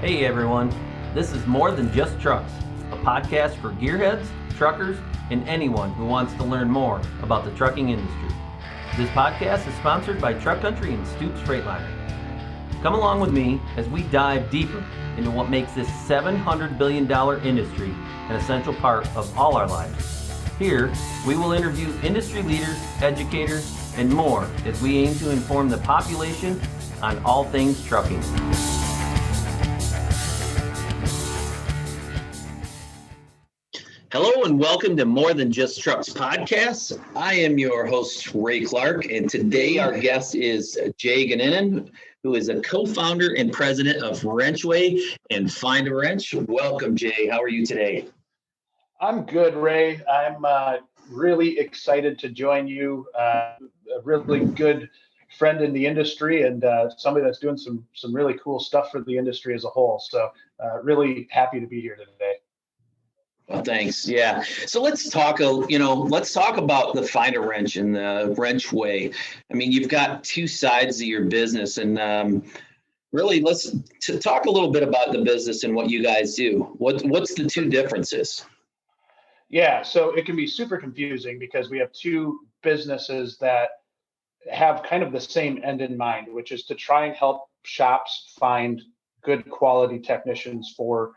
Hey everyone, this is More Than Just Trucks, a podcast for gearheads, truckers, and anyone who wants to learn more about the trucking industry. This podcast is sponsored by Truck Country and Stoops-Freightliner. Come along with me as we dive deeper into what makes this $700 billion industry an essential part of all our lives. Here, we will interview industry leaders, educators, and more as we aim to inform the population on all things trucking. Hello and welcome to More Than Just Trucks podcast. I am your host, Ray Clark, and today our guest is Jay Goninen, who is a co-founder and president of WrenchWay and Find a Wrench. Welcome, Jay. How are you today? I'm good, Ray. I'm really excited to join you. A really good friend in the industry and somebody that's doing some really cool stuff for the industry as a whole. So really happy to be here today. Well, thanks. Yeah. So let's talk about the Find a Wrench and the WrenchWay. I mean, you've got two sides of your business, and really, let's talk a little bit about the business and what you guys do. What's the two differences? Yeah. So it can be super confusing because we have two businesses that have kind of the same end in mind, which is to try and help shops find good quality technicians for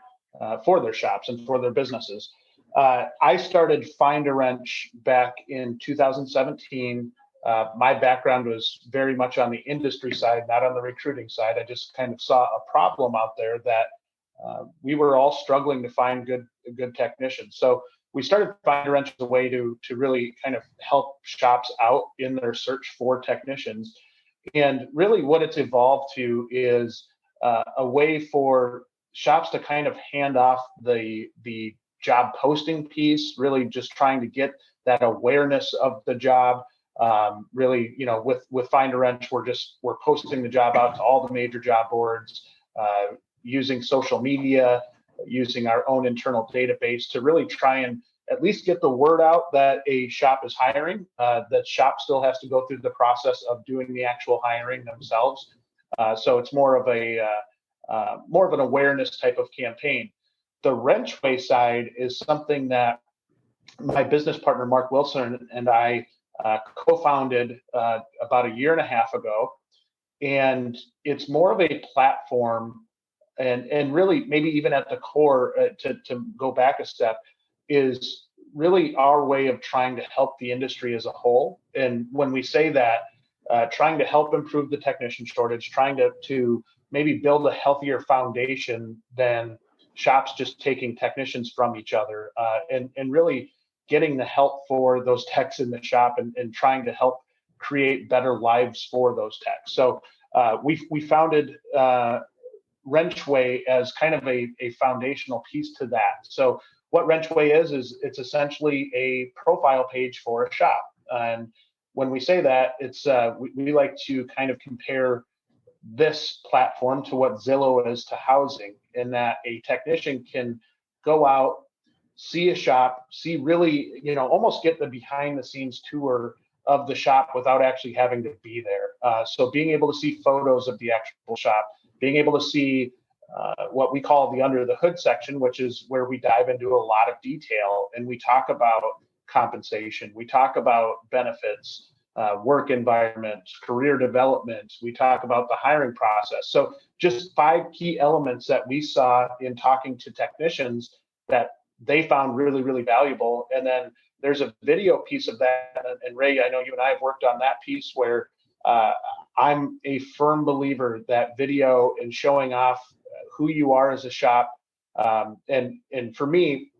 their shops and for their businesses. I started Find a Wrench back in 2017. My background was very much on the industry side, not on the recruiting side. I just kind of saw a problem out there that we were all struggling to find good technicians. So we started Find a Wrench as a way to really kind of help shops out in their search for technicians. And really what it's evolved to is a way for shops to kind of hand off the job posting piece, really just trying to get that awareness of the job. Really, with Find a Wrench, we're posting the job out to all the major job boards, using social media, using our own internal database to really try and at least get the word out that a shop is hiring. That shop still has to go through the process of doing the actual hiring themselves. So it's more of an awareness type of campaign. The WrenchWay side is something that my business partner, Mark Wilson, and I co-founded about a year and a half ago. And it's more of a platform and really maybe even at the core to go back a step is really our way of trying to help the industry as a whole. And when we say that, trying to help improve the technician shortage, trying to maybe build a healthier foundation than shops just taking technicians from each other, and really getting the help for those techs in the shop and trying to help create better lives for those techs. So we founded WrenchWay as kind of a foundational piece to that. So what WrenchWay is it's essentially a profile page for a shop. And when we say that, it's we like to kind of compare this platform to what Zillow is to housing, in that a technician can go out, see a shop, see really, almost get the behind the scenes tour of the shop without actually having to be there. So being able to see photos of the actual shop, being able to see what we call the under the hood section, which is where we dive into a lot of detail and we talk about compensation, we talk about benefits, work environment, career development. We talk about the hiring process. So just 5 key elements that we saw in talking to technicians that they found really, really valuable. And then there's a video piece of that. And Ray, I know you and I have worked on that piece where I'm a firm believer that video and showing off who you are as a shop. And for me,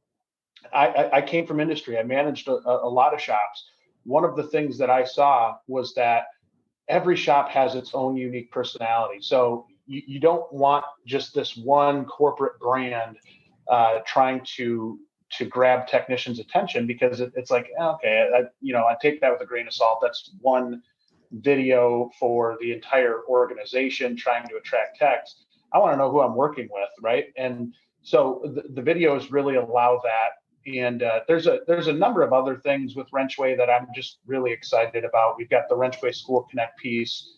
I came from industry. I managed a lot of shops. One of the things that I saw was that every shop has its own unique personality. So you don't want just this one corporate brand trying to grab technicians' attention, because it's like, okay, I take that with a grain of salt. That's one video for the entire organization trying to attract techs. I want to know who I'm working with, right? And so the videos really allow that. And there's a number of other things with WrenchWay that I'm just really excited about. We've got the WrenchWay School Connect piece.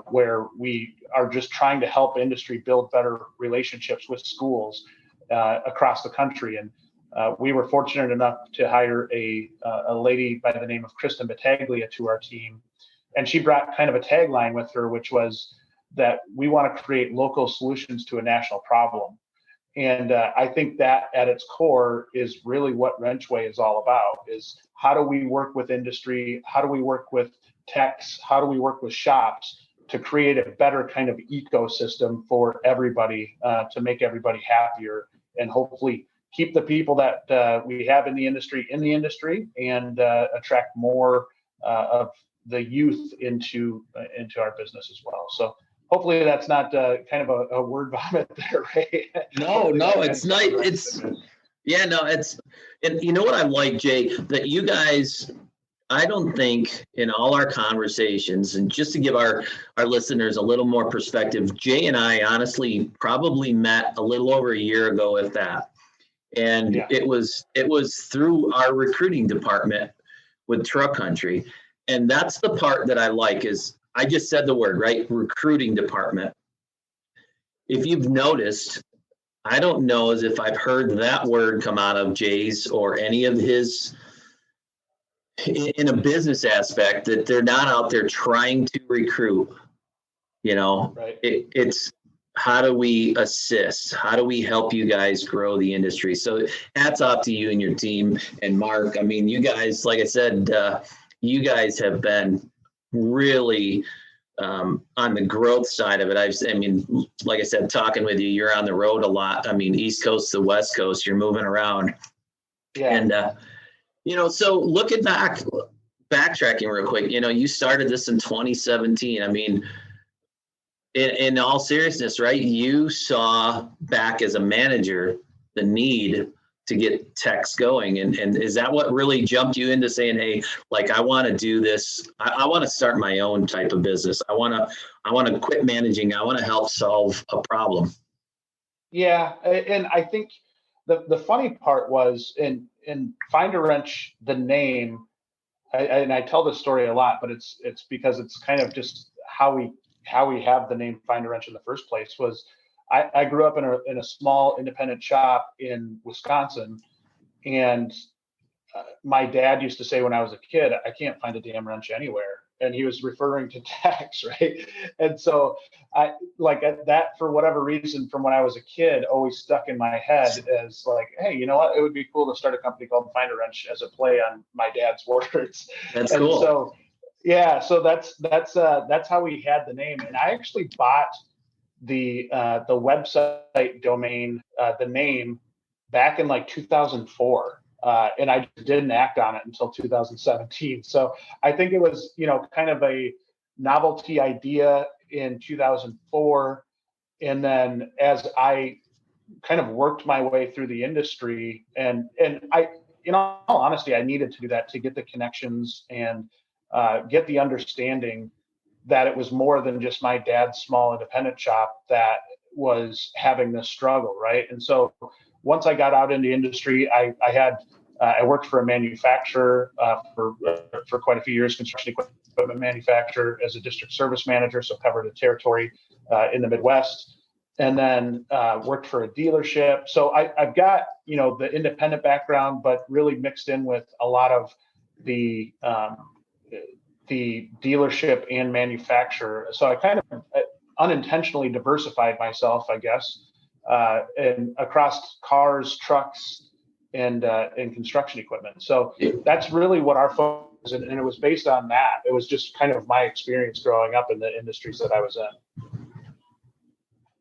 where we are just trying to help industry build better relationships with schools across the country. And we were fortunate enough to hire a lady by the name of Kristen Battaglia to our team. And she brought kind of a tagline with her, which was that we want to create local solutions to a national problem. And I think that at its core is really what WrenchWay is all about, is how do we work with industry? How do we work with techs? How do we work with shops to create a better kind of ecosystem for everybody, to make everybody happier and hopefully keep the people that we have in the industry and attract more of the youth into our business as well. So hopefully that's not kind of a word vomit there, right? No, it's nice. And you know what I like, Jay, that you guys, I don't think in all our conversations, and just to give our listeners a little more perspective, Jay and I honestly probably met a little over a year ago, if that. And it was through our recruiting department with Truck Country. And that's the part that I like is, I just said the word, right? Recruiting department. If you've noticed, I don't know as if I've heard that word come out of Jay's or any of his in a business aspect, that they're not out there trying to recruit. Right. It's how do we assist? How do we help you guys grow the industry? So hats off to you and your team. And Mark, I mean, you guys, like I said, you guys have been really on the growth side of it. I mean, like I said, talking with you, you're on the road a lot. I mean, East Coast to West Coast, you're moving around. Yeah. And, so looking back, backtracking real quick, you started this in 2017. I mean, in all seriousness, right? You saw back as a manager the need to get techs going. And is that what really jumped you into saying, hey, like, I want to do this. I want to start my own type of business. I want to quit managing. I want to help solve a problem. Yeah. And I think the funny part was in Find a Wrench, the name, and I tell this story a lot, but it's because it's kind of just how we have the name Find a Wrench in the first place. Was I grew up in a small independent shop in Wisconsin, and my dad used to say when I was a kid, I can't find a damn wrench anywhere. And he was referring to tax, right? And so I like that, for whatever reason, from when I was a kid, always stuck in my head as like, hey, you know what? It would be cool to start a company called Find a Wrench as a play on my dad's words. That's cool. So yeah, so that's how we had the name. And I actually bought the website domain, the name, back in like 2004. And I didn't act on it until 2017. So I think it was, kind of a novelty idea in 2004. And then as I kind of worked my way through the industry, and I, in all honesty, I needed to do that to get the connections and get the understanding that it was more than just my dad's small independent shop that was having this struggle, right? And so once I got out into industry, I worked for a manufacturer for quite a few years, construction equipment manufacturer, as a district service manager, so covered a territory in the Midwest, and then worked for a dealership. So I've got the independent background, but really mixed in with a lot of the dealership and manufacturer. So I kind of unintentionally diversified myself, I guess, and across cars, trucks, and construction equipment. So that's really what our focus is, and it was based on that. It was just kind of my experience growing up in the industries that I was in.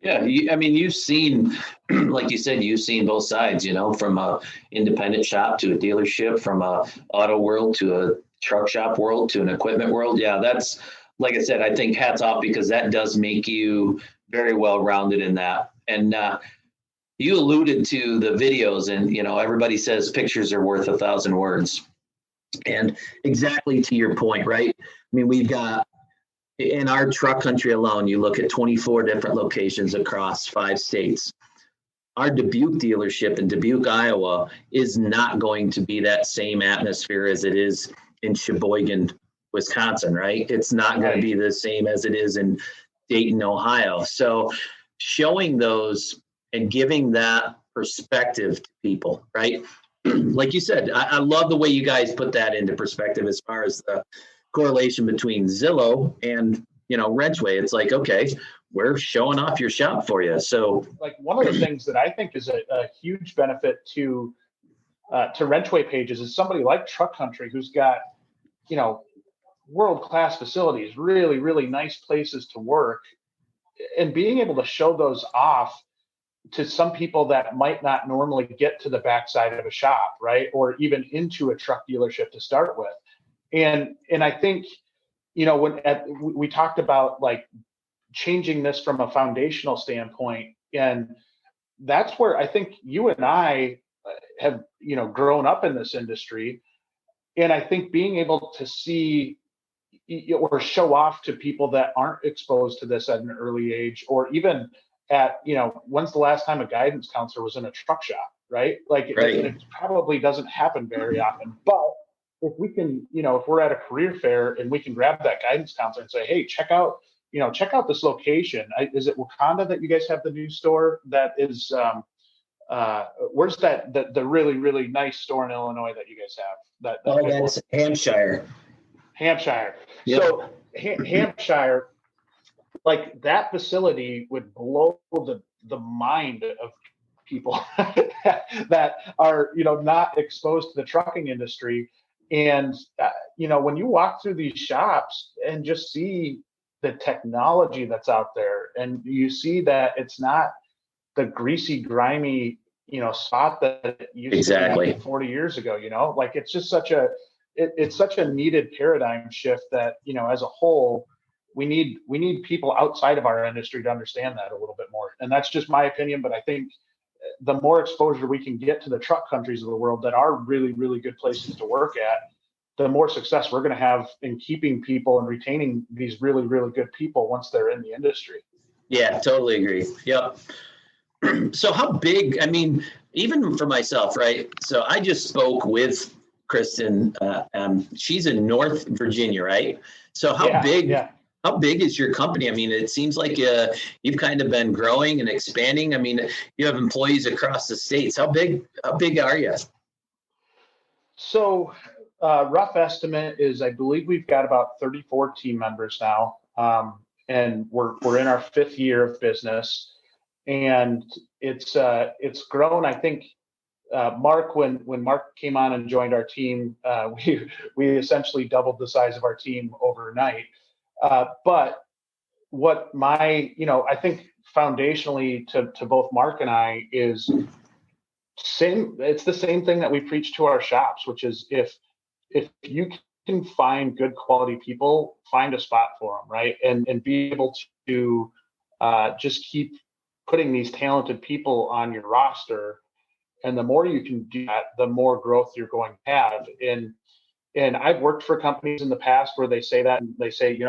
Yeah, I mean, you've seen, like you said, you've seen both sides, from a independent shop to a dealership, from a auto world to a truck shop world to an equipment world. Yeah, that's, like I said, I think hats off, because that does make you very well rounded in that. And you alluded to the videos, and everybody says pictures are worth 1,000 words, and exactly to your point, right? I mean, we've got, in our Truck Country alone, you look at 24 different locations across 5 states. Our Dubuque dealership in Dubuque, Iowa, is not going to be that same atmosphere as it is in Sheboygan, Wisconsin, right? It's not going to be the same as it is in Dayton, Ohio. So showing those and giving that perspective to people, right? Like you said, I love the way you guys put that into perspective as far as the correlation between Zillow and, WrenchWay. It's like, okay, we're showing off your shop for you. So like one of the things that I think is a huge benefit to WrenchWay pages is somebody like Truck Country, who's got, world-class facilities, really, really nice places to work, and being able to show those off to some people that might not normally get to the backside of a shop, right? Or even into a truck dealership to start with. And I think, when we talked about like changing this from a foundational standpoint, and that's where I think you and I have, grown up in this industry. And I think being able to see or show off to people that aren't exposed to this at an early age, or even at, when's the last time a guidance counselor was in a truck shop, right? Like it probably doesn't happen very often. But if we can, if we're at a career fair and we can grab that guidance counselor and say, hey, check out this location. Is it Wakanda that you guys have the new store that is, where's the really, really nice store in Illinois that you guys have? That's Hampshire. Yep. So Hampshire, like that facility would blow the mind of people that are, not exposed to the trucking industry. And, when you walk through these shops and just see the technology that's out there, and you see that it's not the greasy, grimy, spot that it used to be 40 years ago, like it's just it's such a needed paradigm shift that, as a whole, we need people outside of our industry to understand that a little bit more. And that's just my opinion, but I think the more exposure we can get to the truck countries of the world that are really, really good places to work at, the more success we're going to have in keeping people and retaining these really, really good people once they're in the industry. Yeah, totally agree. Yep. So how big, even for myself, right? So I just spoke with Kristen, she's in North Virginia, right? So how big is your company? It seems like you've kind of been growing and expanding. You have employees across the states. How big are you? So rough estimate is, I believe we've got about 34 team members now. And we're in our 5th year of business, and it's grown. I think Mark, when Mark came on and joined our team, we essentially doubled the size of our team overnight. But what I think foundationally to both Mark and I is it's the same thing that we preach to our shops, which is if you can find good quality people, find a spot for them, right? And be able to just keep putting these talented people on your roster. And the more you can do that, the more growth you're going to have. And I've worked for companies in the past where they say that, and they say,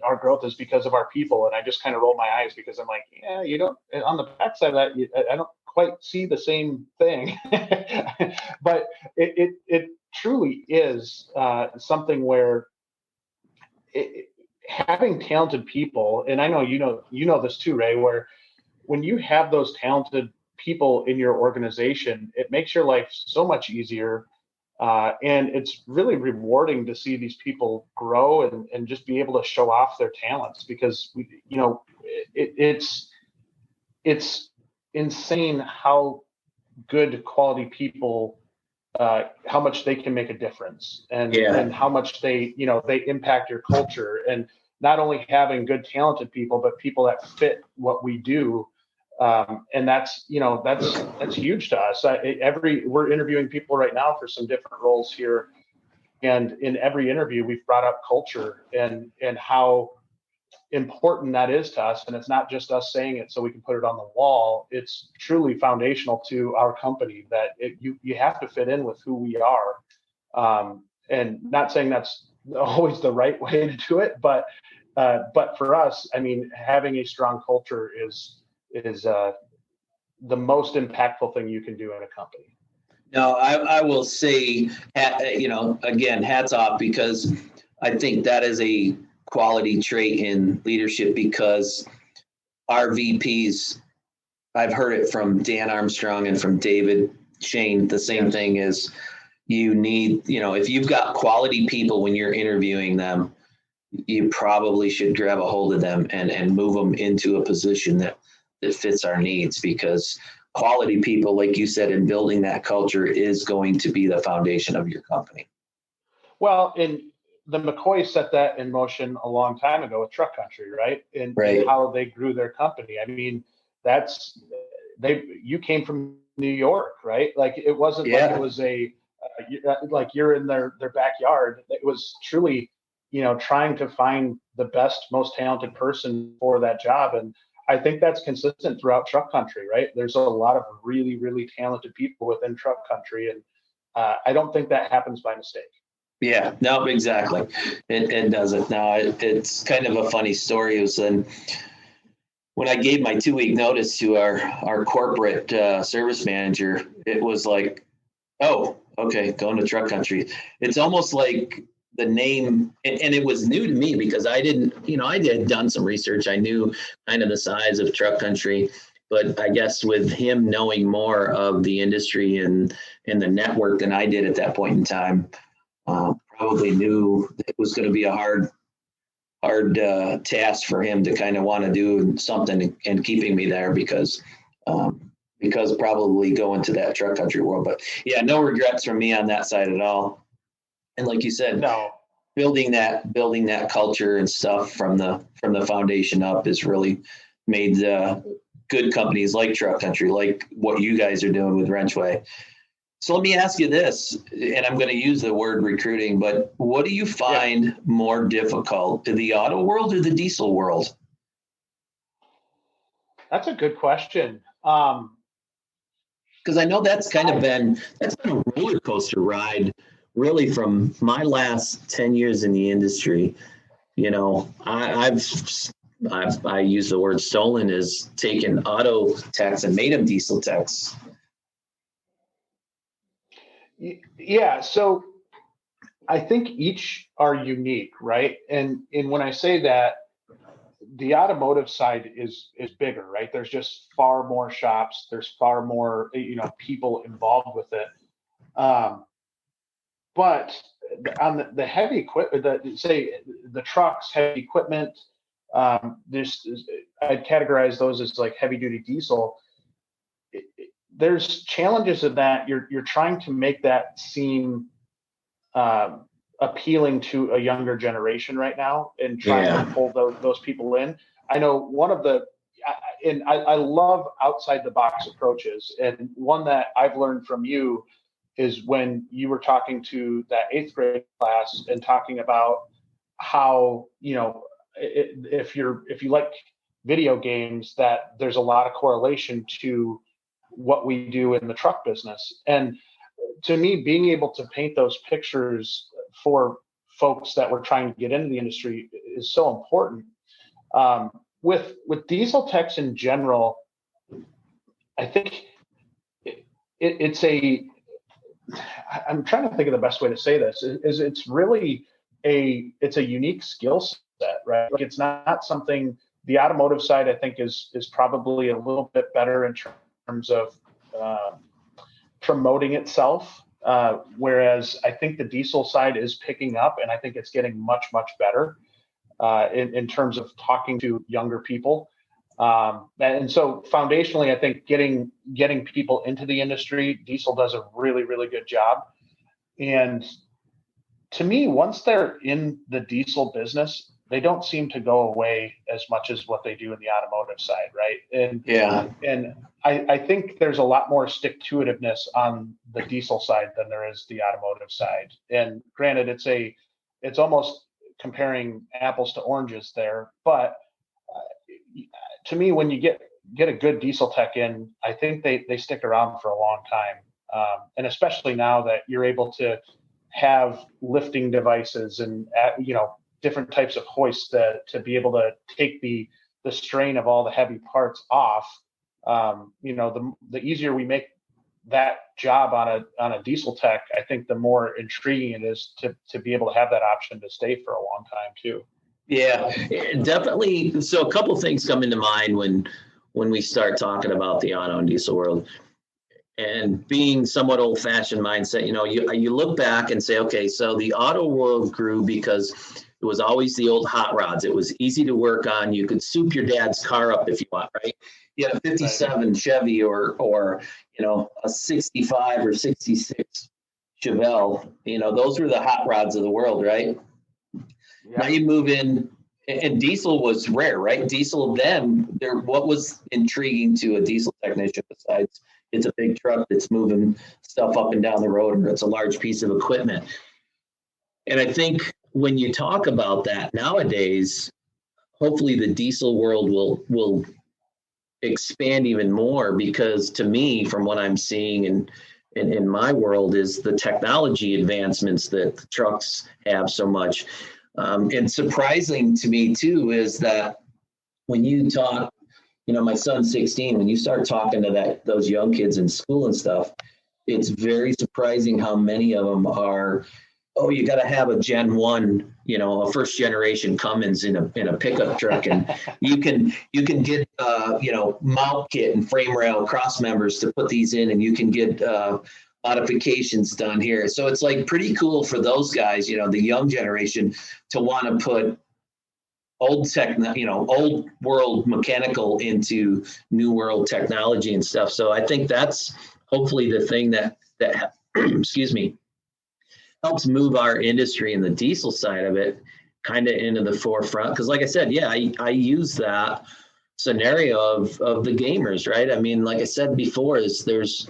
our growth is because of our people. And I just kind of roll my eyes because I'm like, yeah, you don't, on the backside of that, I don't quite see the same thing. But it truly is something where having talented people, and I know you know this too, Ray, where when you have those talented people in your organization, it makes your life so much easier. And it's really rewarding to see these people grow and just be able to show off their talents, because it's insane how good quality people, how much they can make a difference, and how much they impact your culture. And not only having good talented people, but people that fit what we do. And that's huge to us. We're interviewing people right now for some different roles here. And in every interview, we've brought up culture and how important that is to us. And it's not just us saying it so we can put it on the wall. It's truly foundational to our company that you have to fit in with who we are. And not saying that's always the right way to do it, but for us, having a strong culture is the most impactful thing you can do in a company. No, I will say, again, hats off, because I think that is a quality trait in leadership, because our VPs, I've heard it from Dan Armstrong and from David Shane, the same thing is you need, if you've got quality people when you're interviewing them, you probably should grab a hold of them and move them into a position that fits our needs, because quality people, like you said, in building that culture is going to be the foundation of your company. Well, and the McCoys set that in motion a long time ago with Truck Country, right? And how they grew their company. I mean, you came from New York, right? Like it wasn't like it was like you're in their backyard. It was truly, trying to find the best, most talented person for that job. And I think that's consistent throughout Truck Country, right? There's a lot of really, really talented people within Truck Country. And I don't think that happens by mistake. Yeah, no, exactly. It doesn't. No, it's kind of a funny story. It was when I gave my 2-week notice to our corporate service manager, it was like, oh, okay, going to Truck Country. It's almost like the name, and it was new to me because I had done some research. I knew kind of the size of Truck Country, but I guess with him knowing more of the industry and the network than I did at that point in time, probably knew it was going to be a hard task for him to kind of want to do something and keeping me there because probably going to that Truck Country world. But yeah, no regrets from me on that side at all. And like you said, building that culture and stuff from the foundation up has really made good companies like Truck Country, like what you guys are doing with WrenchWay. So let me ask you this, and I'm going to use the word recruiting, but what do you find more difficult, the auto world or the diesel world? That's a good question. Because I know that's been a roller coaster ride, really, from my last 10 years in the industry. I use the word stolen as taken auto techs and made them diesel techs. Yeah, so I think each are unique, right? And when I say that, the automotive side is bigger, right? There's just far more shops. There's far more, people involved with it. But on the heavy equipment, say the trucks, heavy equipment, I'd categorize those as like heavy duty diesel. There's challenges in that you're trying to make that seem appealing to a younger generation right now and trying to pull those people in. I know one of I love outside the box approaches, and one that I've learned from you is when you were talking to that 8th grade class and talking about how, if you like video games, that there's a lot of correlation to what we do in the truck business. And to me, being able to paint those pictures for folks that were trying to get into the industry is so important. With diesel techs in general, I think I'm trying to think of the best way to say this, is it's really it's a unique skill set, right? Like it's not something. The automotive side, I think, is probably a little bit better in terms of promoting itself, whereas I think the diesel side is picking up, and I think it's getting much, much better in terms of talking to younger people. And so foundationally, I think getting people into the industry, diesel does a really, really good job. And to me, once they're in the diesel business, they don't seem to go away as much as what they do in the automotive side, right? And I think there's a lot more stick-to-itiveness on the diesel side than there is the automotive side. And granted, it's almost comparing apples to oranges there, but to me, when you get a good diesel tech in, I think they stick around for a long time. And especially now that you're able to have lifting devices and different types of hoists to be able to take the strain of all the heavy parts off. The easier we make that job on a diesel tech, I think the more intriguing it is to be able to have that option to stay for a long time too. Yeah, definitely. So a couple of things come into mind when we start talking about the auto and diesel world. And being somewhat old-fashioned mindset, you look back and say, okay, so the auto world grew because it was always the old hot rods. It was easy to work on. You could soup your dad's car up if you want, right? You had a 57 Chevy or a 65 or 66 Chevelle. Those were the hot rods of the world, right? Yeah. Now you move in, and diesel was rare, right? Diesel then, what was intriguing to a diesel technician besides it's a big truck that's moving stuff up and down the road, or it's a large piece of equipment. And I think when you talk about that nowadays, hopefully the diesel world will expand even more, because to me, from what I'm seeing in my world, is the technology advancements that the trucks have so much. And surprising to me too is that when you talk, my son's 16, when you start talking to those young kids in school and stuff, it's very surprising how many of them are, oh, you got to have a Gen 1, a first generation Cummins in a pickup truck, and you can get mount kit and frame rail cross members to put these in, and you can get modifications done here. So it's like pretty cool for those guys, the young generation, to want to put old world mechanical into new world technology and stuff. So I think that's hopefully the thing that excuse me, helps move our industry and the diesel side of it kind of into the forefront. Because like I said, yeah, I use that scenario of the gamers, right? I mean, like I said before, there's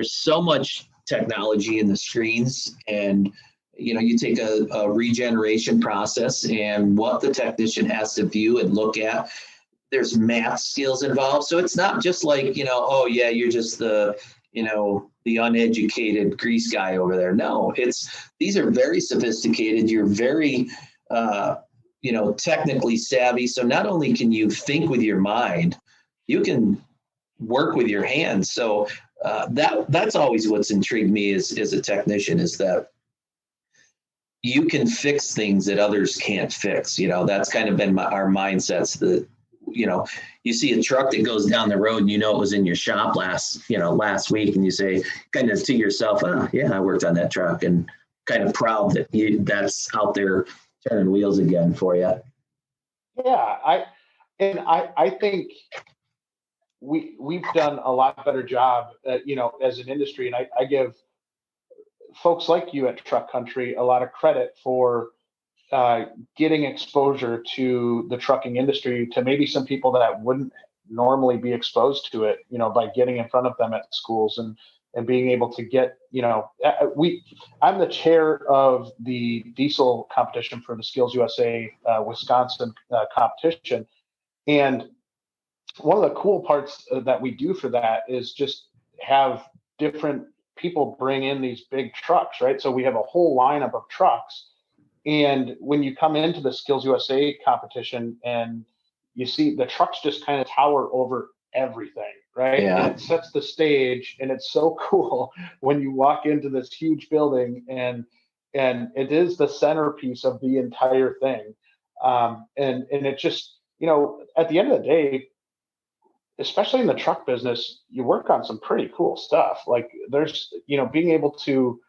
so much technology in the screens, and you take a regeneration process and what the technician has to view and look at. There's math skills involved. So it's not just like, oh yeah, you're just the uneducated grease guy over there. No, these are very sophisticated. You're very, technically savvy. So not only can you think with your mind, you can work with your hands. So that's always what's intrigued me as a technician, is that you can fix things that others can't fix. That's kind of been our mindsets. That you see a truck that goes down the road and it was in your shop last week, and you say kind of to yourself, oh yeah, I worked on that truck, and kind of proud that that's out there turning wheels again for you. Yeah, I think we've done a lot better job, as an industry, and I give folks like you at Truck Country a lot of credit for getting exposure to the trucking industry to maybe some people that wouldn't normally be exposed to it, by getting in front of them at schools and being able to get, I'm the chair of the diesel competition for the Skills USA Wisconsin competition. And one of the cool parts that we do for that is just have different people bring in these big trucks, right? So we have a whole lineup of trucks. And when you come into the Skills USA competition and you see the trucks just kind of tower over everything, right? Yeah. And it sets the stage, and it's so cool when you walk into this huge building and it is the centerpiece of the entire thing. And it just, at the end of the day, especially in the truck business, you work on some pretty cool stuff. Like there's, being able to,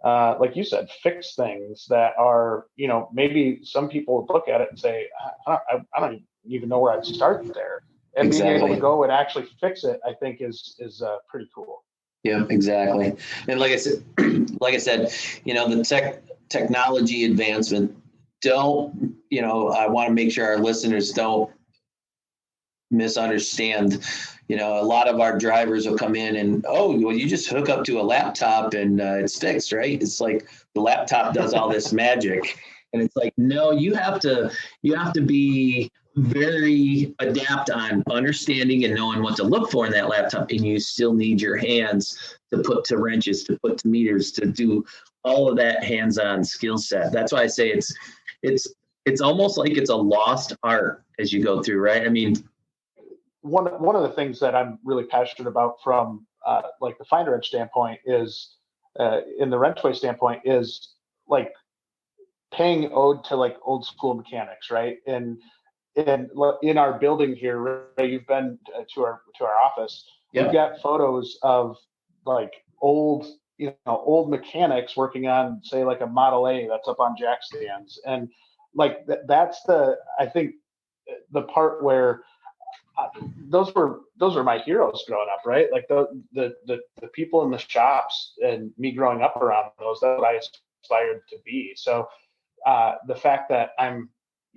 like you said, fix things that are, maybe some people would look at it and say, I don't even know where I'd start there. And Exactly. Being able to go and actually fix it, I think is pretty cool. Yeah, exactly. And like I said, the technology advancement, I want to make sure our listeners don't misunderstand. A lot of our drivers will come in and, you just hook up to a laptop and it's fixed, right? It's like the laptop does all this magic, and it's like, no, you have to be very adept on understanding and knowing what to look for in that laptop, and you still need your hands to put to wrenches, to put to meters, to do all of that hands-on skill set. That's why I say it's almost like it's a lost art as you go through, right? I mean, one of the things that I'm really passionate about from like the find wrench standpoint is, in the WrenchWay standpoint is like paying ode to like old school mechanics, right? And in our building here, Ray, you've been to our office. Yep. We've got photos of like old mechanics working on, say, like a Model A that's up on jack stands, and like that's I think the part where those were my heroes growing up, right? Like the people in the shops and me growing up around those, that's what I aspired to be. So the fact that I'm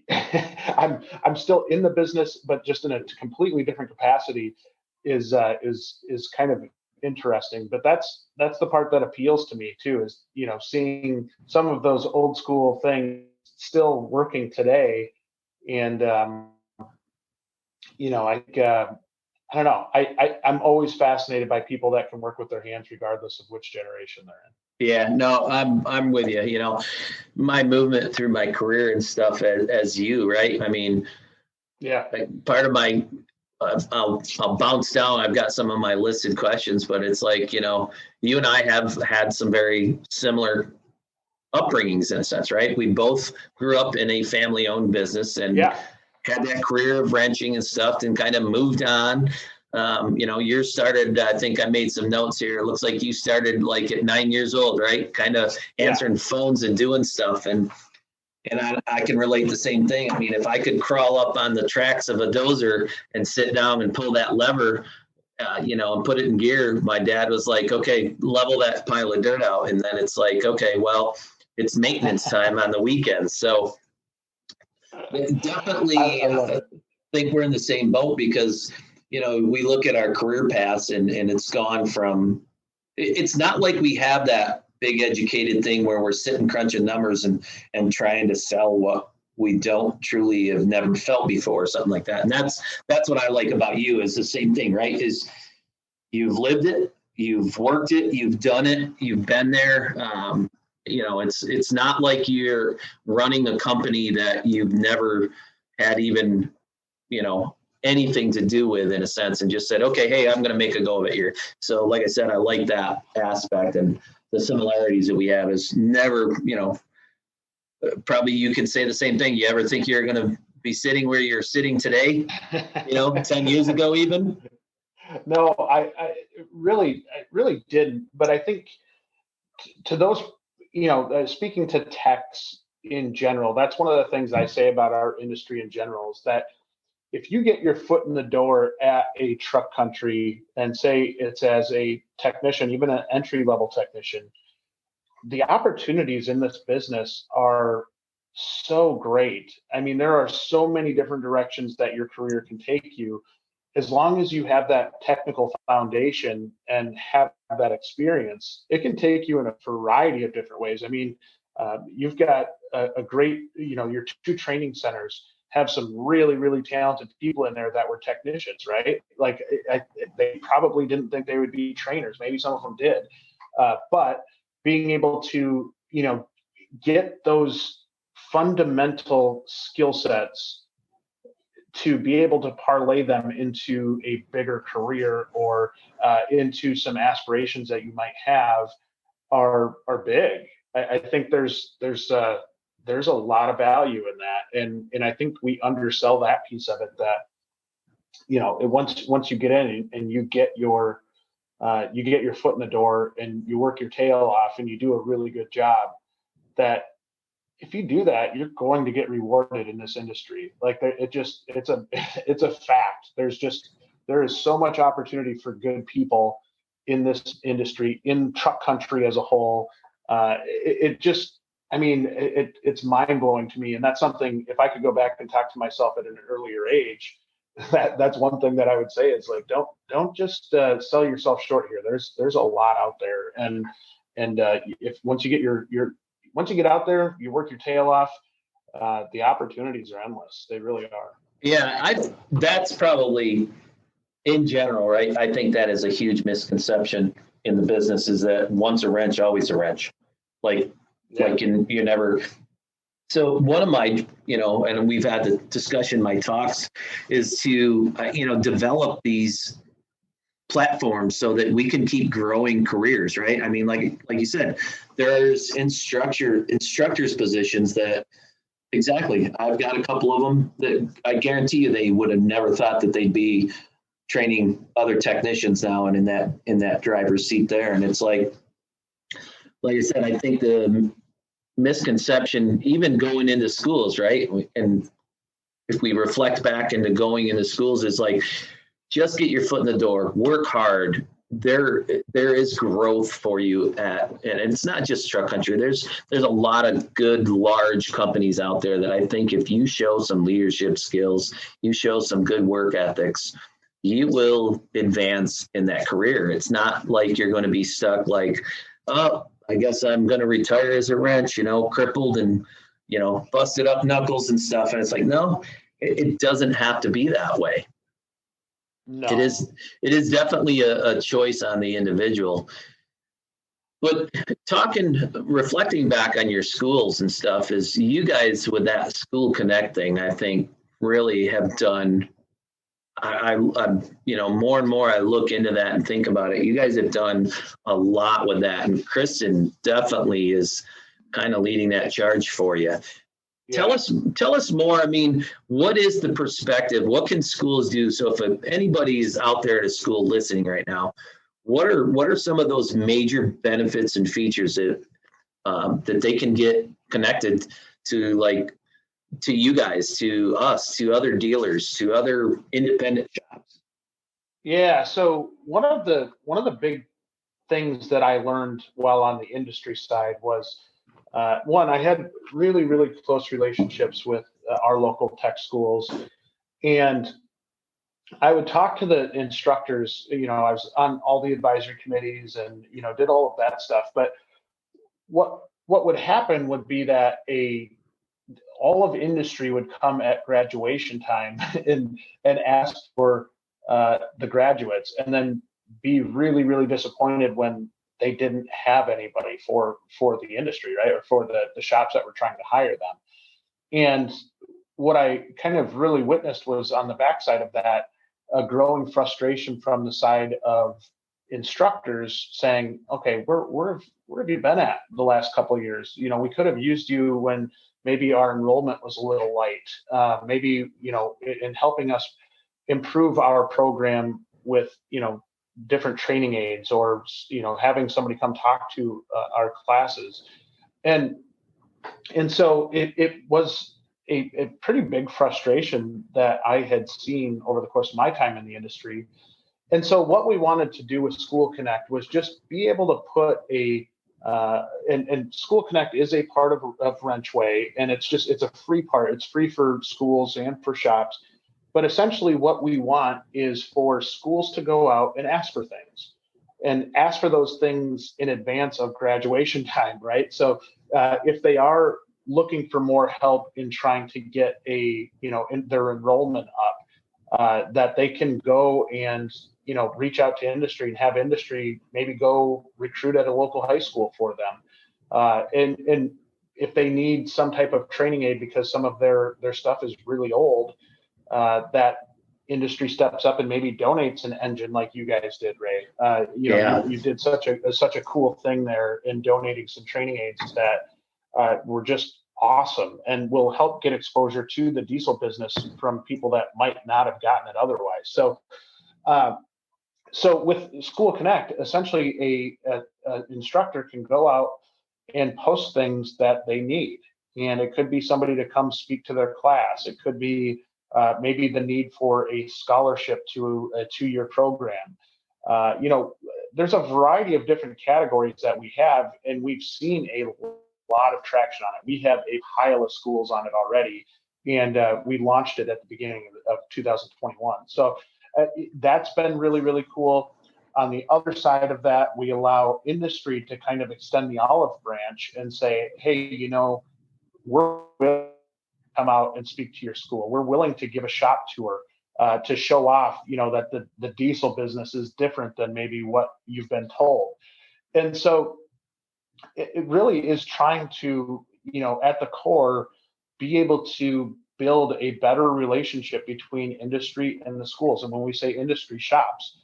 I'm still in the business, but just in a completely different capacity is kind of interesting. But that's the part that appeals to me too, is, seeing some of those old school things still working today. And I don't know. I'm always fascinated by people that can work with their hands regardless of which generation they're in. Yeah, no, I'm with you. My movement through my career and stuff as you, right? I mean, yeah, part of my, I'll bounce down. I've got some of my listed questions, but it's like, you and I have had some very similar upbringings in a sense, right? We both grew up in a family-owned business and had that career of wrenching and stuff, and kind of moved on. Yours started, I think I made some notes here. It looks like you started like at 9 years old, right? Kind of answering phones and doing stuff. And I can relate the same thing. I mean, if I could crawl up on the tracks of a dozer and sit down and pull that lever, and put it in gear, my dad was like, okay, level that pile of dirt out. And then it's like, okay, well, it's maintenance time on the weekends. So definitely I think we're in the same boat, because we look at our career paths and it's gone from, it's not like we have that big educated thing where we're sitting crunching numbers and trying to sell what we don't truly have never felt before, or something like that. And that's what I like about you, is the same thing, right? Is you've lived it, you've worked it, you've done it, you've been there. It's not like you're running a company that you've never had even, anything to do with, in a sense, and just said, okay, hey, I'm going to make a go of it here. So like I said, I like that aspect, and the similarities that we have is never, probably you can say the same thing. You ever think you're going to be sitting where you're sitting today, 10 years ago even? No, I really didn't. But I think to those, speaking to techs in general, that's one of the things I say about our industry in general, is that if you get your foot in the door at a truck country, and say it's as a technician, even an entry-level technician, the opportunities in this business are so great. I mean, there are so many different directions that your career can take you, as long as you have that technical foundation and have that experience. It can take you in a variety of different ways. I mean, you've got a great, your two training centers have some really, really talented people in there that were technicians, right? Like they probably didn't think they would be trainers. Maybe some of them did. But being able to, get those fundamental skill sets to be able to parlay them into a bigger career, or into some aspirations that you might have, are big. I think there's a lot of value in that, and I think we undersell that piece of it. That once you get in and you get your foot in the door and you work your tail off and you do a really good job, that if you do that, you're going to get rewarded in this industry. Like it's a fact. There is so much opportunity for good people in this industry, in truck country as a whole. It's mind blowing to me. And that's something, if I could go back and talk to myself at an earlier age, that's one thing that I would say is, like, don't just sell yourself short here. There's a lot out there. And if once you get out there, you work your tail off, the opportunities are endless. They really are. Yeah, that's probably, in general, right? I think that is a huge misconception in the business, is that once a wrench, always a wrench. You never. So one of my, and we've had the discussion in my talks, is to, develop these platform so that we can keep growing careers, right? I mean, like you said, there's instructors positions that, exactly. I've got a couple of them that I guarantee you they would have never thought that they'd be training other technicians now and in that driver's seat there. And it's like I said, I think the misconception, even going into schools, right? And if we reflect back into going into schools, is like, just get your foot in the door, work hard. There is growth for you and it's not just truck country. There's a lot of good large companies out there that I think if you show some leadership skills, you show some good work ethics, you will advance in that career. It's not like you're going to be stuck like, oh, I guess I'm going to retire as a wrench, crippled and, busted up knuckles and stuff. And it's like, no, it doesn't have to be that way. No. It is definitely a choice on the individual. But reflecting back on your schools and stuff, is you guys with that School Connect thing, I think really have done. I'm more and more I look into that and think about it. You guys have done a lot with that, and Kristen definitely is kind of leading that charge for you. Yeah. Tell us more. I mean, what is the perspective? What can schools do? So if anybody's out there at a school listening right now, what are some of those major benefits and features that they can get connected to, to you guys, to us, to other dealers, to other independent shops? Yeah. So one of the big things that I learned while on the industry side was, one, I had really, really close relationships with our local tech schools, and I would talk to the instructors. I was on all the advisory committees and, did all of that stuff. But what would happen would be that all of industry would come at graduation time and ask for the graduates, and then be really, really disappointed when they didn't have anybody for the industry, right? Or for the shops that were trying to hire them. And what I kind of really witnessed was, on the backside of that, a growing frustration from the side of instructors saying, okay, where have you been at the last couple of years? We could have used you when maybe our enrollment was a little light, maybe, in helping us improve our program with, different training aids, or having somebody come talk to our classes, and so it was a pretty big frustration that I had seen over the course of my time in the industry. And so what we wanted to do with School Connect was just be able to put and School Connect is a part of WrenchWay, and it's a free part. It's free for schools and for shops. But essentially what we want is for schools to go out and ask for things, and ask for those things in advance of graduation time, right? So if they are looking for more help in trying to get in their enrollment up, that they can go and, reach out to industry and have industry maybe go recruit at a local high school for them. And if they need some type of training aid because some of their stuff is really old, that industry steps up and maybe donates an engine like you guys did, Ray. You did such a cool thing there in donating some training aids that were just awesome and will help get exposure to the diesel business from people that might not have gotten it otherwise. So with School Connect, essentially a instructor can go out and post things that they need. And it could be somebody to come speak to their class. It could be maybe the need for a scholarship to a 2-year program. There's a variety of different categories that we have, and we've seen a lot of traction on it. We have a pile of schools on it already, and we launched it at the beginning of 2021. So that's been really, really cool. On the other side of that, we allow industry to kind of extend the olive branch and say, hey, we're willing to come out and speak to your school. We're willing to give a shop tour to show off, that the diesel business is different than maybe what you've been told. And so it really is trying to, at the core, be able to build a better relationship between industry and the schools. And when we say industry, shops,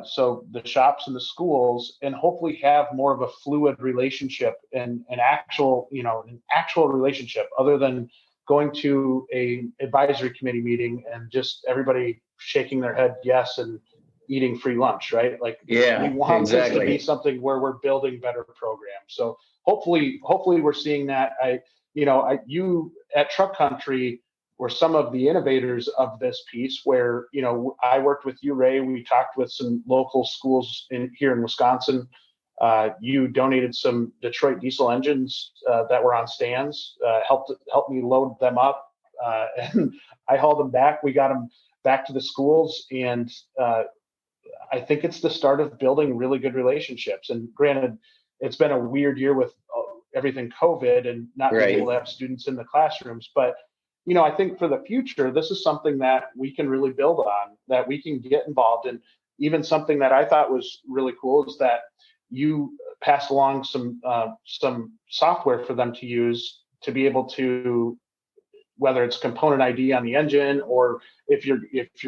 so the shops and the schools, and hopefully have more of a fluid relationship and an actual relationship other than going to a advisory committee meeting and just everybody shaking their head yes and eating free lunch, right? Like, Yeah, we want exactly. this to be something where we're building better programs. So hopefully we're seeing that. You at Truck Country were some of the innovators of this piece where, I worked with you, Ray. We talked with some local schools here in Wisconsin. You donated some Detroit diesel engines that were on stands, helped me load them up, and I hauled them back. We got them back to the schools, and I think it's the start of building really good relationships. And granted, it's been a weird year with everything COVID and not being able to have students in the classrooms, but I think for the future, this is something that we can really build on, that we can get involved in. Even something that I thought was really cool is that you passed along some software for them to use to be able to, whether it's component ID on the engine, or if you're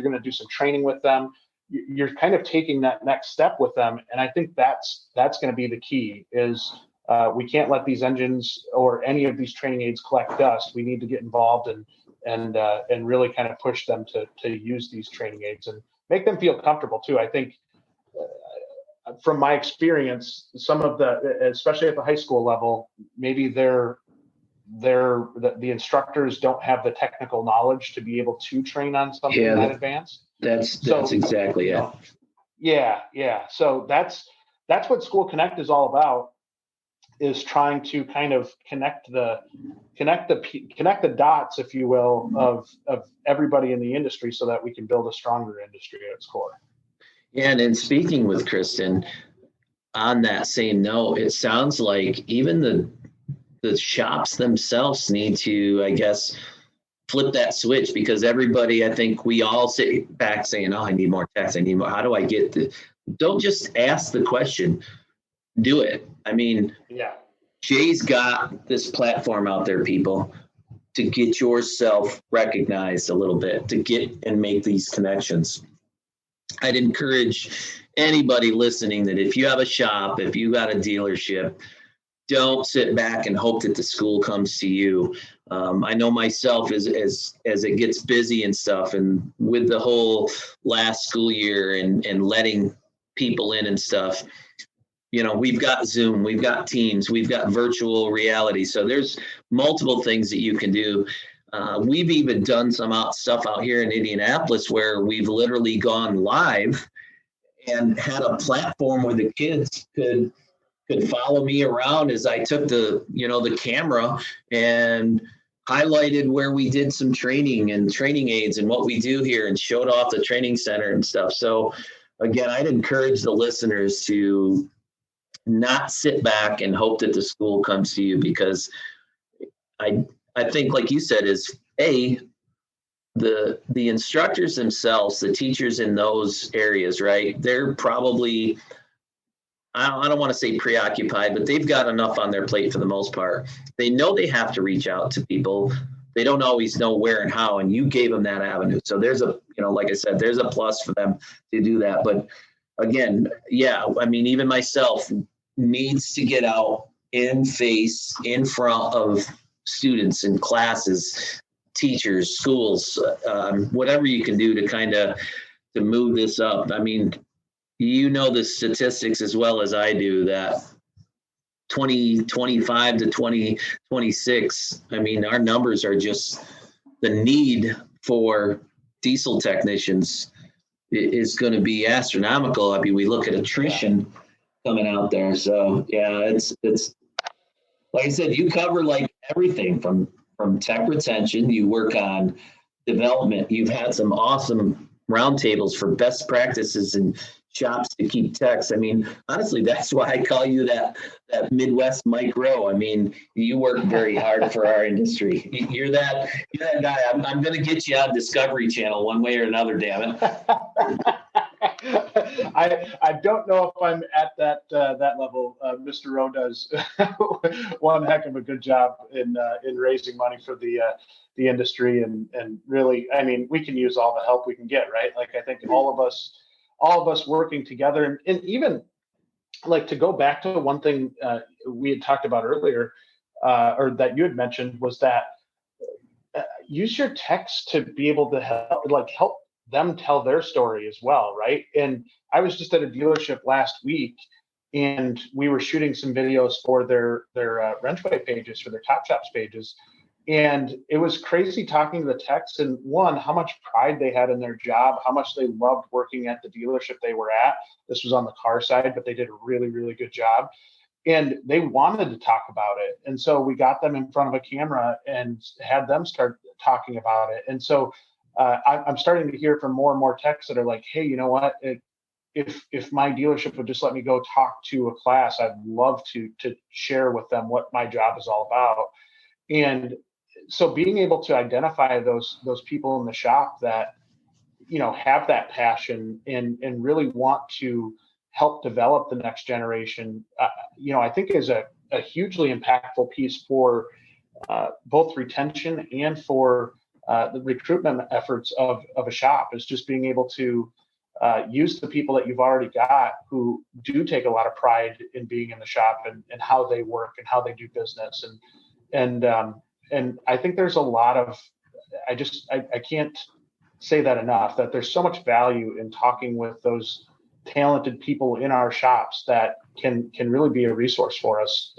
going to do some training with them, you're kind of taking that next step with them. And I think that's going to be the key is we can't let these engines or any of these training aids collect dust. We need to get involved and really kind of push them to use these training aids and make them feel comfortable too. I think from my experience, some of especially at the high school level, maybe the instructors don't have the technical knowledge to be able to train on something that advanced. That's exactly it. Yeah. So that's what School Connect is all about, is trying to kind of connect the dots, if you will, of everybody in the industry so that we can build a stronger industry at its core. Yeah, and in speaking with Kristen, on that same note, it sounds like even the shops themselves need to, I guess, flip that switch, because everybody, I think we all sit back saying, oh, I need more techs, I need more. How do I get don't just ask the question, do it. I mean, yeah. Jay's got this platform out there, people, to get yourself recognized a little bit, to get and make these connections. I'd encourage anybody listening that if you have a shop, if you got a dealership, don't sit back and hope that the school comes to you. I know myself as it gets busy and stuff, and with the whole last school year and letting people in and stuff, we've got Zoom, we've got Teams, we've got virtual reality. So there's multiple things that you can do. We've even done some stuff out here in Indianapolis where we've literally gone live and had a platform where the kids could follow me around as I took the camera and highlighted where we did some training and training aids and what we do here, and showed off the training center and stuff. So again, I'd encourage the listeners to not sit back and hope that the school comes to you, because I think, like you said, is the instructors themselves, the teachers in those areas, right? They're probably, I don't want to say preoccupied, but they've got enough on their plate for the most part. They know they have to reach out to people. They don't always know where and how, and you gave them that avenue. So there's like I said, there's a plus for them to do that. But again, yeah, I mean, even myself needs to get out in front of students and classes, teachers, schools, whatever you can do to kind of to move this up. I mean, the statistics as well as I do that 2025 to 2026, I mean, our numbers are just, the need for diesel technicians is going to be astronomical. I mean, we look at attrition coming out there. So yeah, it's like I said, you cover like everything from tech retention. You work on development. You've had some awesome roundtables for best practices and shops to keep techs. I mean, honestly, that's why I call you that Midwest Mike Rowe. I mean, you work very hard for our industry. You're that guy. I'm going to get you on Discovery Channel one way or another, damn it. I don't know if I'm at that level. Mr. Rowe does one heck of a good job in raising money for the industry, and really, I mean, we can use all the help we can get, right? Like, I think all of us all of us working together, and even like to go back to one thing we had talked about earlier, or that you had mentioned, was that use your text to be able to help them tell their story as well, right? And I was just at a dealership last week, and we were shooting some videos for their WrenchWay pages, for their Top Shops pages, and it was crazy talking to the techs, and one, how much pride they had in their job, how much they loved working at the dealership they were at. This was on the car side, but they did a really, really good job. And they wanted to talk about it. And so we got them in front of a camera and had them start talking about it. And so I'm starting to hear from more and more techs that are like, hey, you know what? If my dealership would just let me go talk to a class, I'd love to share with them what my job is all about. And so being able to identify those people in the shop that, you know, have that passion and really want to help develop the next generation, you know, I think is a hugely impactful piece for both retention and for the recruitment efforts of a shop, is just being able to use the people that you've already got who do take a lot of pride in being in the shop and how they work and how they do business. And I think there's a lot of, I can't say that enough, that there's so much value in talking with those talented people in our shops that can really be a resource for us,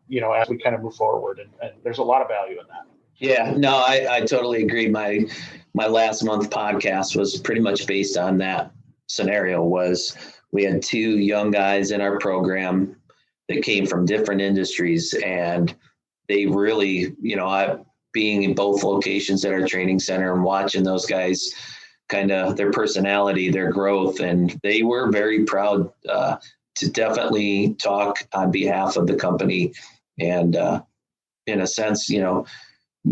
you know, as we kind of move forward. And there's a lot of value in that. Yeah, no, I totally agree. My last month podcast was pretty much based on that scenario. Was we had two young guys in our program that came from different industries, and they really, you know, being in both locations at our training center and watching those guys, kind of their personality, their growth, and they were very proud to definitely talk on behalf of the company, and in a sense, you know,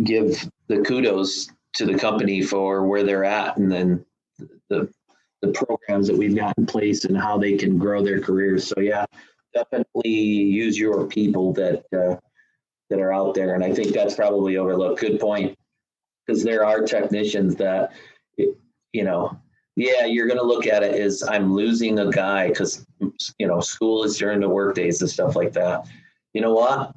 give the kudos to the company for where they're at, and then the programs that we've got in place and how they can grow their careers. So yeah, definitely use your people that are out there. And I think that's probably overlooked. Good point. Because there are technicians that, you know, yeah, you're going to look at it as I'm losing a guy because, you know, school is during the work days and stuff like that. You know what?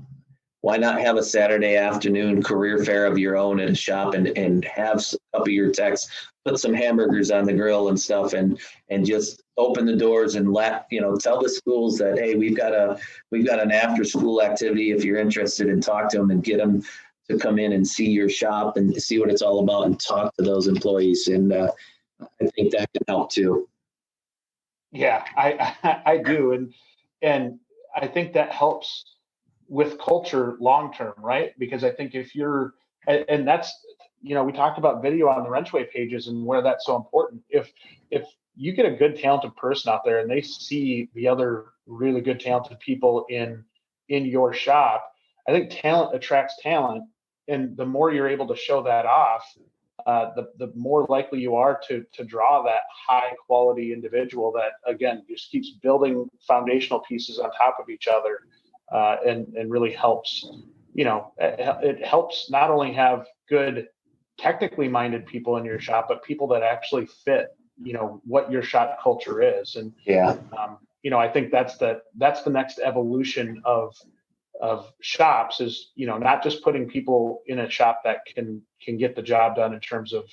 Why not have a Saturday afternoon career fair of your own at a shop and have a couple of your techs put some hamburgers on the grill and stuff, and just open the doors and tell the schools that, hey, we've got an after school activity. If you're interested, and talk to them and get them to come in and see your shop and see what it's all about and talk to those employees. And I think that can help too. Yeah, I do. And I think that helps with culture long-term, right? Because I think if you're, and that's, you know, we talked about video on the WrenchWay pages and where that's so important. If you get a good, talented person out there and they see the other really good, talented people in your shop, I think talent attracts talent. And the more you're able to show that off, the more likely you are to draw that high quality individual that, again, just keeps building foundational pieces on top of each other, and really helps, you know, it helps not only have good technically minded people in your shop, but people that actually fit, you know, what your shop culture is. And yeah, you know, I think that's the next evolution of shops, is, you know, not just putting people in a shop that can get the job done in terms of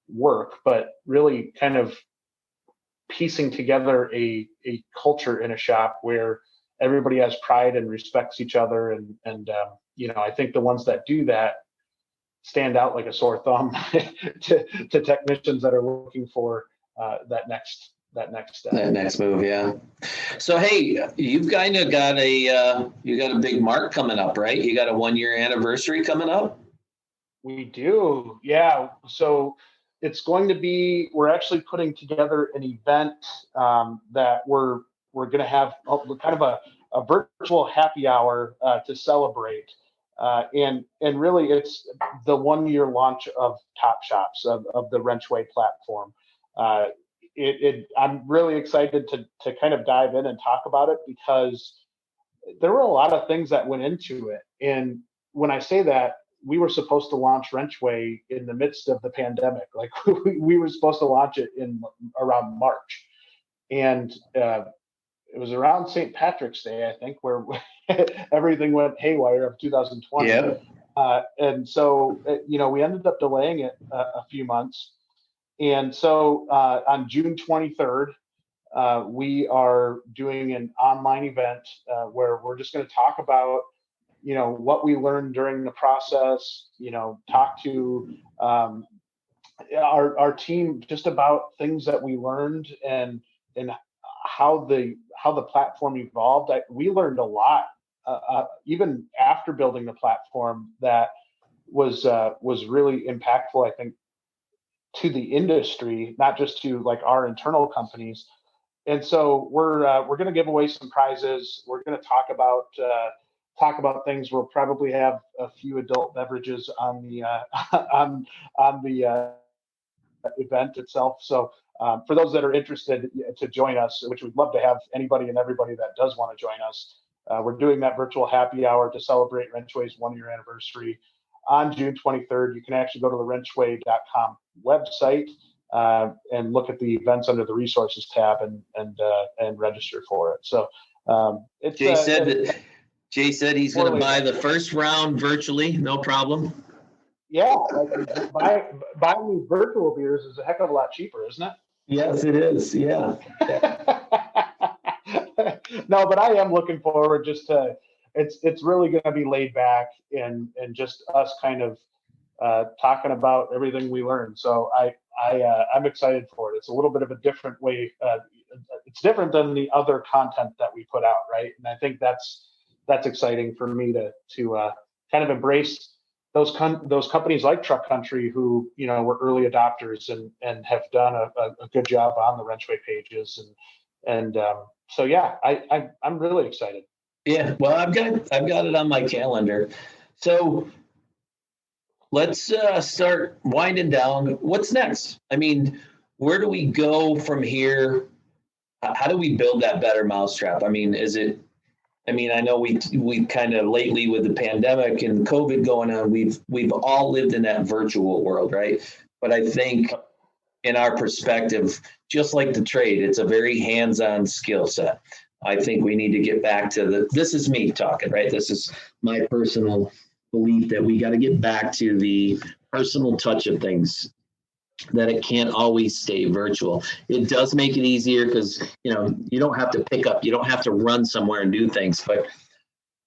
work, but really kind of piecing together a culture in a shop where everybody has pride and respects each other. And you know, I think the ones that do that stand out like a sore thumb to technicians that are looking for that next step. That next move, yeah. So hey, you've kind of got a big mark coming up, right? You got a 1-year anniversary coming up. We do, yeah. So it's going to be, we're actually putting together an event that we're going to have kind of a virtual happy hour to celebrate. And really, it's the 1-year launch of Top Shops, of the WrenchWay platform. I'm really excited to kind of dive in and talk about it, because there were a lot of things that went into it. And when I say that, we were supposed to launch WrenchWay in the midst of the pandemic. Like we were supposed to launch it in around March. And it was around St. Patrick's Day, I think, where everything went haywire of 2020. Yeah. And so, we ended up delaying it a few months. And so on June 23rd, we are doing an online event where we're just going to talk about, what we learned during the process, talk to our team just about things that we learned and how the platform evolved. We learned a lot, even after building the platform, that was really impactful, I think, to the industry, not just to like our internal companies. And so we're going to give away some prizes. We're going to talk about things. We'll probably have a few adult beverages on the on the event itself. So for those that are interested to join us, which we'd love to have anybody and everybody that does want to join us, we're doing that virtual happy hour to celebrate WrenchWay's 1-year anniversary on June 23rd. You can actually go to the WrenchWay.com website and look at the events under the resources tab and register for it. So Jay said he's going to buy the first round virtually, no problem. Yeah, buying these virtual beers is a heck of a lot cheaper, isn't it? Yes, it is. Yeah. No, but I am looking forward just to. It's really going to be laid back and just us kind of talking about everything we learned. So I'm excited for it. It's a little bit of a different way. It's different than the other content that we put out, right? And I think that's exciting for me to kind of embrace those companies like Truck Country who were early adopters and have done a good job on the WrenchWay pages and so yeah, I'm really excited. Yeah, well, I've got it on my calendar. So let's start winding down. What's next? I mean, where do we go from here? How do we build that better mousetrap? I mean, I know we kind of lately with the pandemic and COVID going on, we've all lived in that virtual world, right? But I think in our perspective, just like the trade, it's a very hands-on skill set. I think we need to get back to this is me talking, right? This is my personal belief that we got to get back to the personal touch of things, that it can't always stay virtual. It does make it easier because, you don't have to pick up, you don't have to run somewhere and do things, but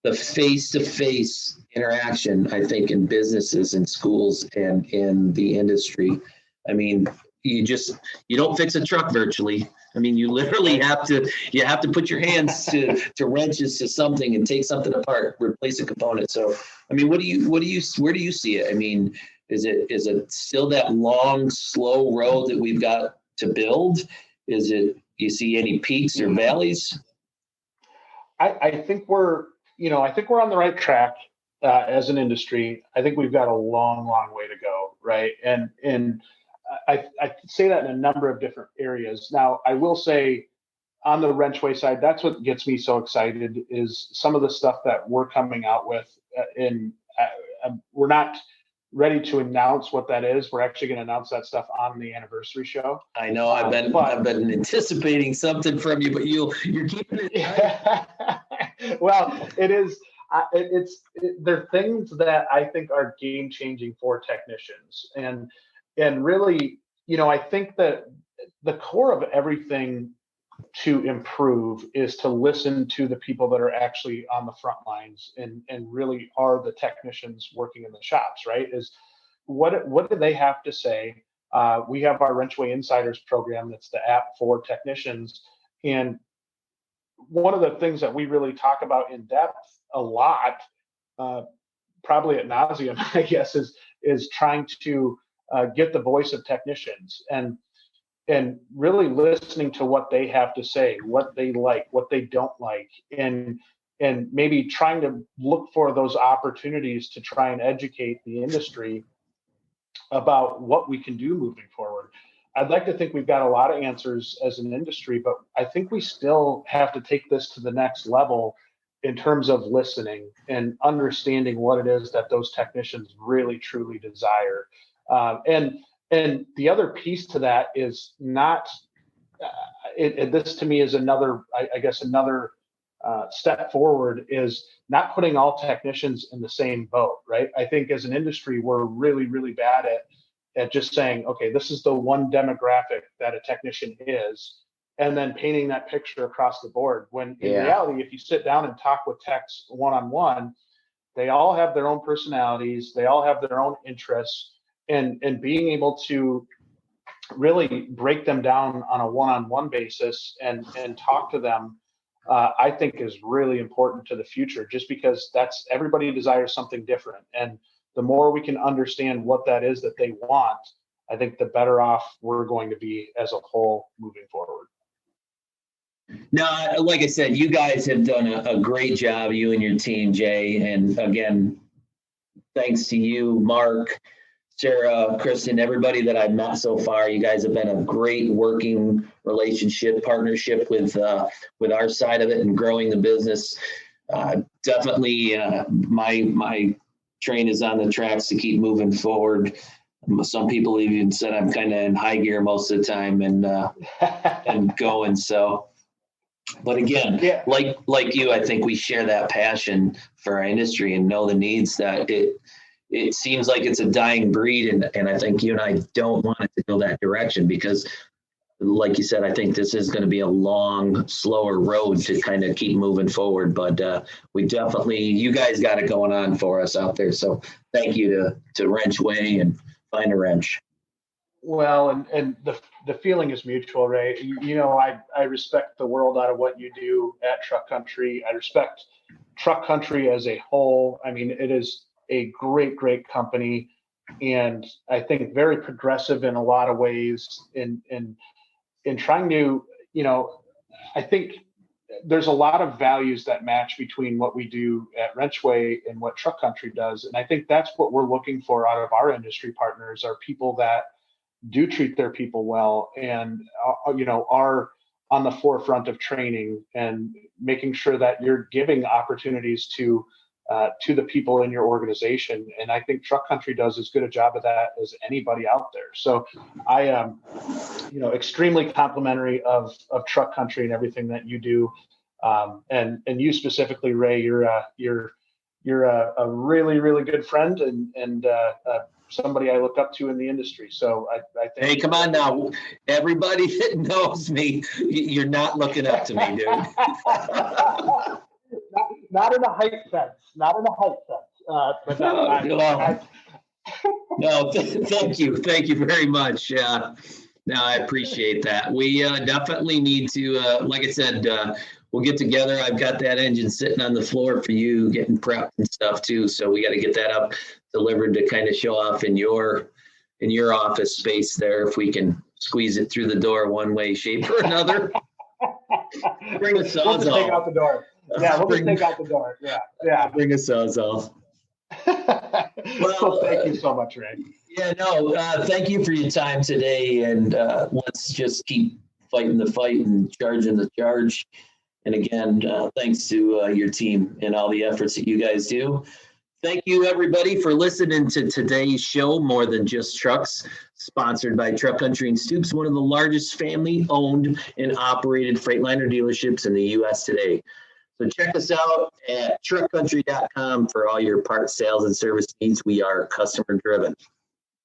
the face-to-face interaction, I think, in businesses and schools and in the industry, I mean, you don't fix a truck virtually. I mean, you literally have to put your hands to wrenches to something and take something apart, replace a component. So, I mean, where do you see it? I mean, is it still that long, slow road that we've got to build? You see any peaks or valleys? I think we're on the right track as an industry. I think we've got a long, long way to go, right? And I say that in a number of different areas. Now, I will say on the WrenchWay side, that's what gets me so excited is some of the stuff that we're coming out with. We're not ready to announce what that is. We're actually going to announce that stuff on the anniversary show. I know I've been anticipating something from you, but you're keeping it. Well, it is. They're things that I think are game changing for technicians, and really, I think that the core of everything to improve is to listen to the people that are actually on the front lines and really are the technicians working in the shops, right? Is what do they have to say? We have our WrenchWay Insiders program. That's the app for technicians. And one of the things that we really talk about in depth a lot, probably ad nauseum, I guess, is trying to get the voice of technicians and really listening to what they have to say, what they like, what they don't like, and maybe trying to look for those opportunities to try and educate the industry about what we can do moving forward. I'd like to think we've got a lot of answers as an industry, but I think we still have to take this to the next level in terms of listening and understanding what it is that those technicians really, truly desire. And the other piece to that is not this to me is another, I guess, another step forward is not putting all technicians in the same boat, right? I think as an industry, we're really, really bad at just saying, okay, this is the one demographic that a technician is, and then painting that picture across the board. When in reality, if you sit down and talk with techs one-on-one, they all have their own personalities, they all have their own interests, and being able to really break them down on a one-on-one basis and talk to them, I think is really important to the future, just because that's, everybody desires something different. And the more we can understand what that is that they want, I think the better off we're going to be as a whole moving forward. No, like I said, you guys have done a great job, you and your team, Jay. And again, thanks to you, Mark, Sarah, Kristen, everybody that I've met so far. You guys have been a great working relationship, partnership with our side of it and growing the business. Definitely, my train is on the tracks to keep moving forward. Some people even said I'm kind of in high gear most of the time and going. So, but again, like you, I think we share that passion for our industry and know the needs that it seems like it's a dying breed. And I think you and I don't want it to go that direction because, like you said, I think this is going to be a long, slower road to kind of keep moving forward. But we definitely, you guys got it going on for us out there. So thank you to WrenchWay and Find a Wrench. Well, and the feeling is mutual, Ray. You know, I respect the world out of what you do at Truck Country. I respect Truck Country as a whole. I mean, it is a great company, and I think very progressive in a lot of ways in trying to, you know, I think there's a lot of values that match between what we do at WrenchWay and what Truck Country does. And I think that's what we're looking for out of our industry partners, are people that do treat their people well and, you know, are on the forefront of training and making sure that you're giving opportunities to the people in your organization. And I think Truck Country does as good a job of that as anybody out there. So I am, you know, extremely complimentary of Truck Country and everything that you do. And you specifically, Ray, you're a really good friend and somebody I look up to in the industry. So I think. Hey, come on now. Everybody that knows me, you're not looking up to me, dude. Not in a height sense. Not in a height sense. But no, thank you. Thank you very much. No, I appreciate that. We definitely need to, like I said, we'll get together. I've got that engine sitting on the floor for you, getting prepped and stuff too. So we got to get that up, delivered to kind of show off in your office space there, if we can squeeze it through the door one way, shape, or another. Bring a sawzall. We'll just take out the door. Yeah, we'll just take out the door. Yeah. Bring a sawzall. Well, thank you so much, Ray. Yeah, no, thank you for your time today, and let's just keep fighting the fight and charging the charge. And again, thanks to your team and all the efforts that you guys do. Thank you, everybody, for listening to today's show, More Than Just Trucks, sponsored by Truck Country and Stoops, one of the largest family-owned and operated Freightliner dealerships in the U.S. today. So check us out at truckcountry.com for all your parts, sales, and service needs. We are customer-driven.